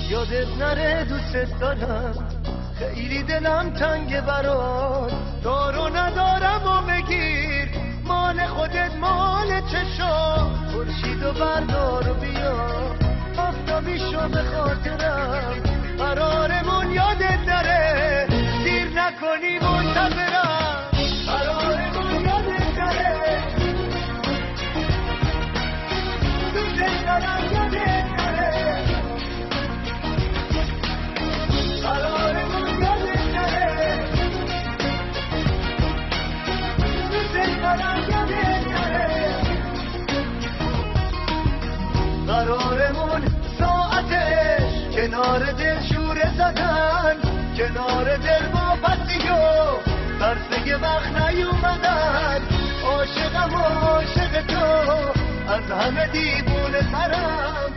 یادت نره دوست دارم، خیلی دلم تنگ برات، دارو ندارم و بگیر، مال خودت مال چشا، خورشیدو بردار و بیا، آفتابی شو به خاطرم، قرارمون یادت نره، دیر نکنی منتظرم، قرارمون یادت نره، دوست دارم یادت نره، قرارمون یادت نره، دوست دارم یادت نره، قرارمون ساعتش کنار دل شوره زدن، کنار دل با پسی و ترسه وقت نیومدن، عاشقم و عاشق تو، از همه دیوونه ترم،